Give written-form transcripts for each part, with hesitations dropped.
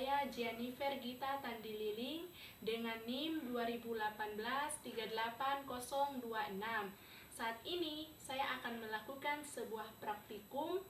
saya Jennifer Gita Tandililing dengan NIM 2018-38026. Saat ini saya akan melakukan sebuah praktikum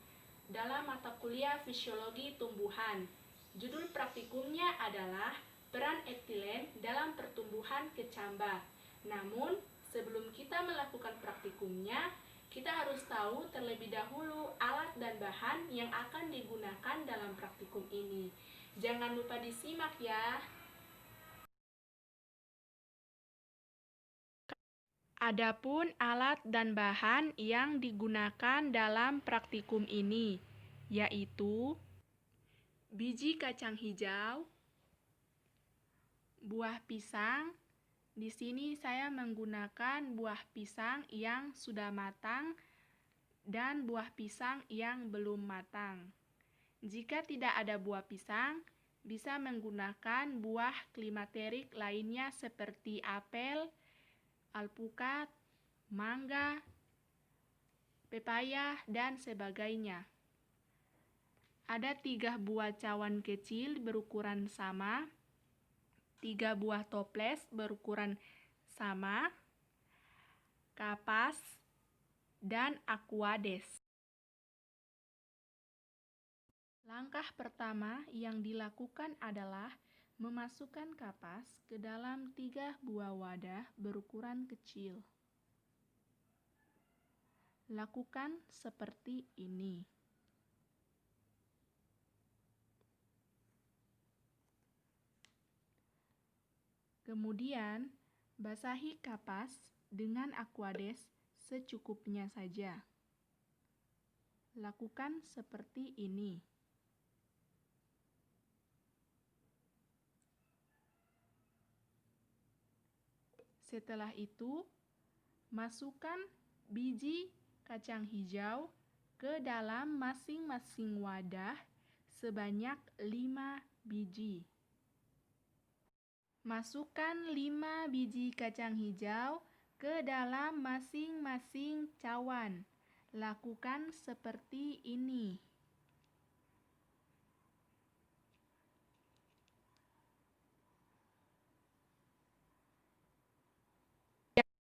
dalam mata kuliah Fisiologi Tumbuhan. Judul praktikumnya adalah peran etilen dalam pertumbuhan kecamba. Namun, sebelum kita melakukan praktikumnya, kita harus tahu terlebih dahulu alat dan bahan yang akan digunakan dalam praktikum ini. Jangan lupa disimak ya. Adapun alat dan bahan yang digunakan dalam praktikum ini, yaitu biji kacang hijau, buah pisang. Di sini saya menggunakan buah pisang yang sudah matang dan buah pisang yang belum matang. Jika tidak ada buah pisang, bisa menggunakan buah klimaterik lainnya seperti apel, alpukat, mangga, pepaya, dan sebagainya. Ada 3 buah cawan kecil berukuran sama, 3 buah toples berukuran sama, kapas, dan aquades. Langkah pertama yang dilakukan adalah memasukkan kapas ke dalam 3 buah wadah berukuran kecil. Lakukan seperti ini. Kemudian, basahi kapas dengan aquades secukupnya saja. Lakukan seperti ini. Setelah itu, masukkan biji kacang hijau ke dalam masing-masing wadah sebanyak 5 biji. Masukkan 5 biji kacang hijau ke dalam masing-masing cawan. Lakukan seperti ini.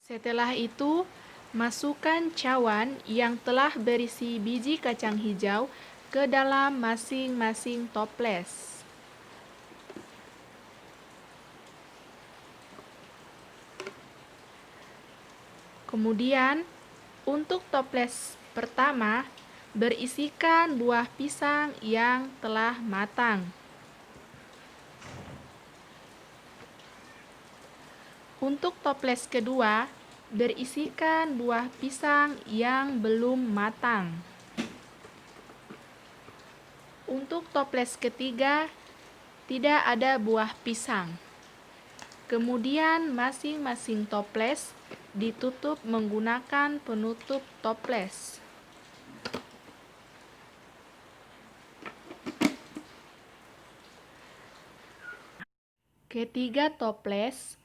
Setelah itu, masukkan cawan yang telah berisi biji kacang hijau ke dalam masing-masing toples. Kemudian, untuk toples pertama, berisikan buah pisang yang telah matang. Untuk toples kedua, berisikan buah pisang yang belum matang. Untuk toples ketiga, tidak ada buah pisang. Kemudian masing-masing toples ditutup menggunakan penutup toples. Ketiga toples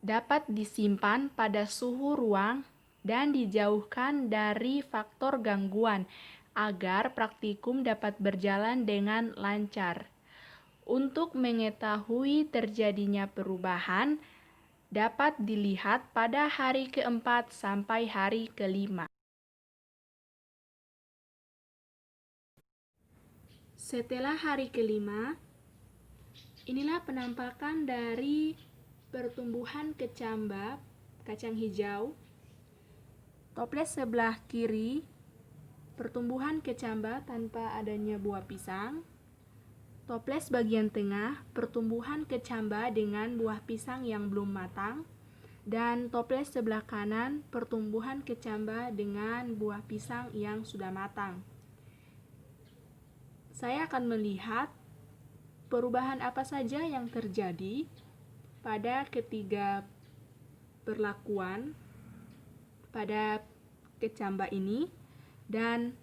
dapat disimpan pada suhu ruang dan dijauhkan dari faktor gangguan agar praktikum dapat berjalan dengan lancar. Untuk mengetahui terjadinya perubahan, dapat dilihat pada hari keempat sampai hari kelima. Setelah hari kelima, inilah penampakan dari pertumbuhan kecamba kacang hijau. Toples sebelah kiri, pertumbuhan kecamba tanpa adanya buah pisang. Toples bagian tengah, pertumbuhan kecamba dengan buah pisang yang belum matang. Dan toples sebelah kanan, pertumbuhan kecamba dengan buah pisang yang sudah matang. Saya akan melihat perubahan apa saja yang terjadi pada ketiga perlakuan pada kecamba ini, dan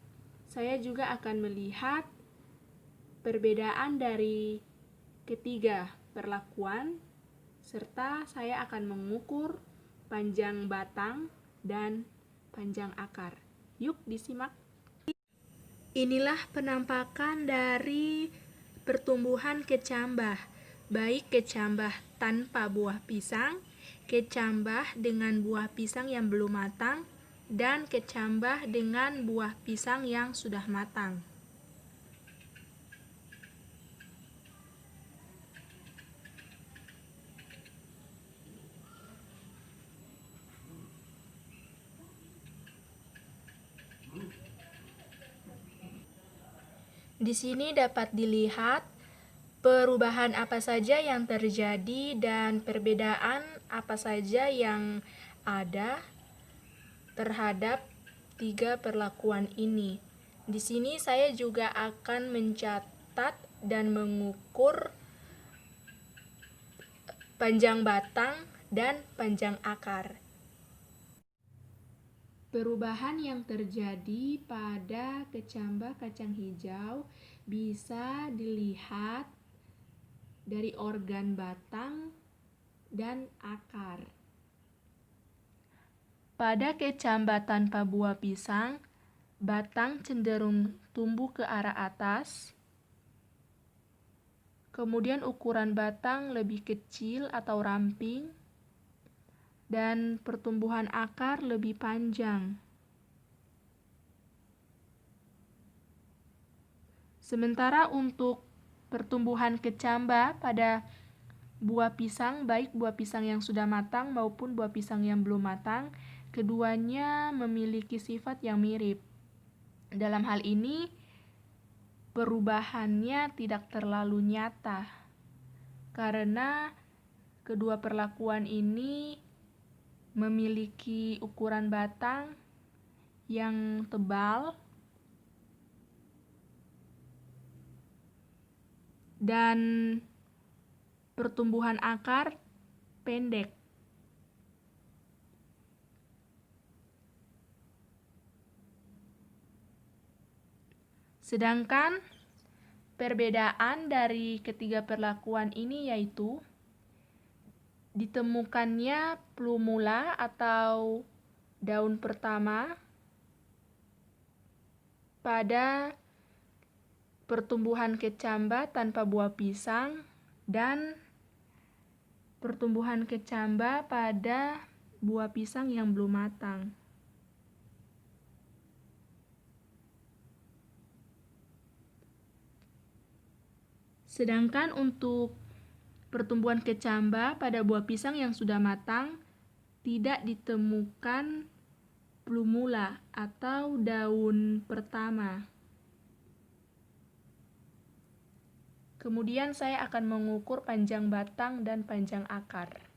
saya juga akan melihat perbedaan dari ketiga perlakuan, serta saya akan mengukur panjang batang dan panjang akar. Yuk disimak. Inilah penampakan dari Pertumbuhan kecambah, baik kecambah tanpa buah pisang, kecambah dengan buah pisang yang belum matang, dan kecambah dengan buah pisang yang sudah matang. Di sini dapat dilihat perubahan apa saja yang terjadi dan perbedaan apa saja yang ada terhadap tiga perlakuan ini. Di sini saya juga akan mencatat dan mengukur panjang batang dan panjang akar. Perubahan yang terjadi pada kecambah kacang hijau bisa dilihat dari organ batang dan akar. Pada kecambah tanpa buah pisang, batang cenderung tumbuh ke arah atas, kemudian ukuran batang lebih kecil atau ramping, dan pertumbuhan akar lebih panjang. Sementara untuk pertumbuhan kecambah pada buah pisang, baik buah pisang yang sudah matang maupun buah pisang yang belum matang, keduanya memiliki sifat yang mirip. Dalam hal ini, perubahannya tidak terlalu nyata, karena kedua perlakuan ini memiliki ukuran batang yang tebal dan pertumbuhan akar pendek. Sedangkan perbedaan dari ketiga perlakuan ini yaitu ditemukannya plumula atau daun pertama pada pertumbuhan kecambah tanpa buah pisang dan pertumbuhan kecambah pada buah pisang yang belum matang. Sedangkan untuk pertumbuhan kecambah pada buah pisang yang sudah matang tidak ditemukan plumula atau daun pertama. Kemudian saya akan mengukur panjang batang dan panjang akar.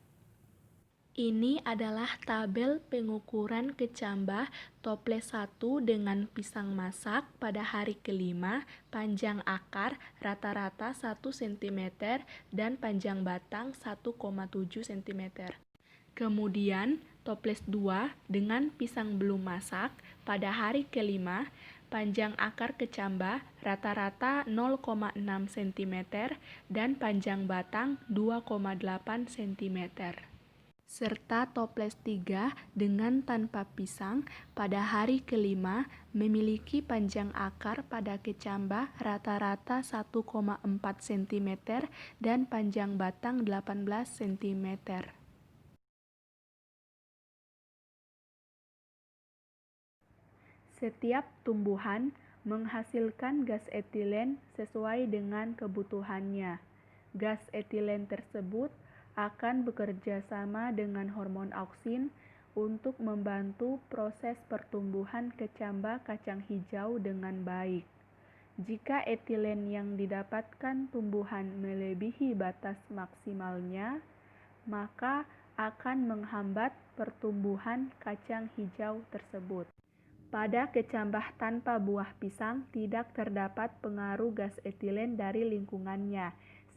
Ini adalah tabel pengukuran kecambah toples 1 dengan pisang masak pada hari kelima, panjang akar rata-rata 1 cm dan panjang batang 1,7 cm. Kemudian toples 2 dengan pisang belum masak pada hari kelima, panjang akar kecambah rata-rata 0,6 cm dan panjang batang 2,8 cm. Serta toples 3 dengan tanpa pisang pada hari kelima memiliki panjang akar pada kecambah rata-rata 1,4 cm dan panjang batang 18 cm. Setiap tumbuhan menghasilkan gas etilen sesuai dengan kebutuhannya. Gas etilen tersebut akan bekerja sama dengan hormon auksin untuk membantu proses pertumbuhan kecambah kacang hijau dengan baik. Jika etilen yang didapatkan tumbuhan melebihi batas maksimalnya, maka akan menghambat pertumbuhan kacang hijau tersebut. Pada kecambah tanpa buah pisang tidak terdapat pengaruh gas etilen dari lingkungannya,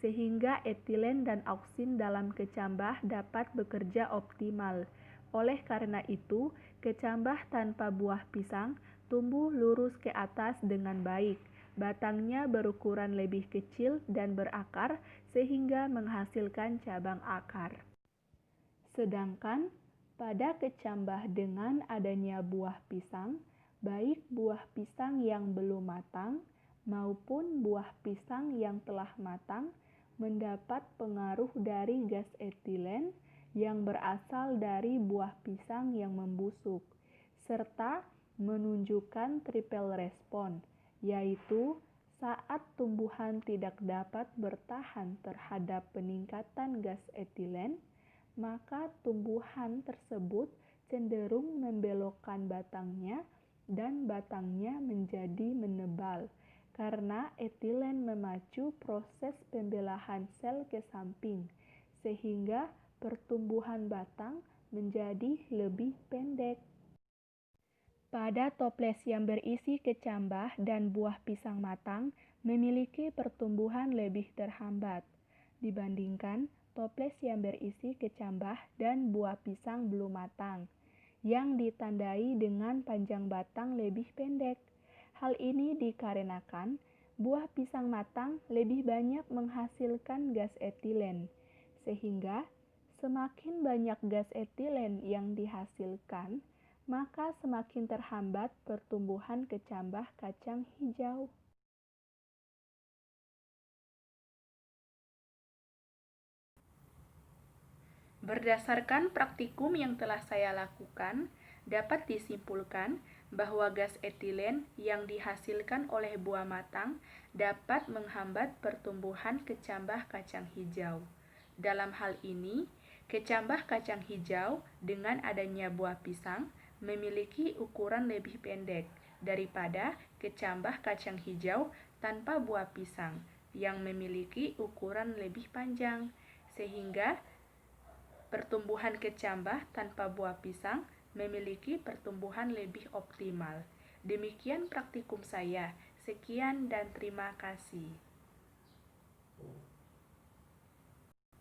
sehingga etilen dan auksin dalam kecambah dapat bekerja optimal. Oleh karena itu, kecambah tanpa buah pisang tumbuh lurus ke atas dengan baik. Batangnya berukuran lebih kecil dan berakar sehingga menghasilkan cabang akar. Sedangkan pada kecambah dengan adanya buah pisang, baik buah pisang yang belum matang maupun buah pisang yang telah matang mendapat pengaruh dari gas etilen yang berasal dari buah pisang yang membusuk, serta menunjukkan triple respon, yaitu saat tumbuhan tidak dapat bertahan terhadap peningkatan gas etilen, maka tumbuhan tersebut cenderung membelokkan batangnya dan batangnya menjadi menebal karena etilen memacu proses pembelahan sel ke samping, sehingga pertumbuhan batang menjadi lebih pendek. Pada toples yang berisi kecambah dan buah pisang matang memiliki pertumbuhan lebih terhambat dibandingkan toples yang berisi kecambah dan buah pisang belum matang, yang ditandai dengan panjang batang lebih pendek. Hal ini dikarenakan buah pisang matang lebih banyak menghasilkan gas etilen, sehingga semakin banyak gas etilen yang dihasilkan, maka semakin terhambat pertumbuhan kecambah kacang hijau. Berdasarkan praktikum yang telah saya lakukan, dapat disimpulkan bahwa gas etilen yang dihasilkan oleh buah matang dapat menghambat pertumbuhan kecambah kacang hijau. Dalam hal ini, kecambah kacang hijau dengan adanya buah pisang memiliki ukuran lebih pendek daripada kecambah kacang hijau tanpa buah pisang yang memiliki ukuran lebih panjang, sehingga pertumbuhan kecambah tanpa buah pisang memiliki pertumbuhan lebih optimal. Demikian praktikum saya. Sekian dan terima kasih.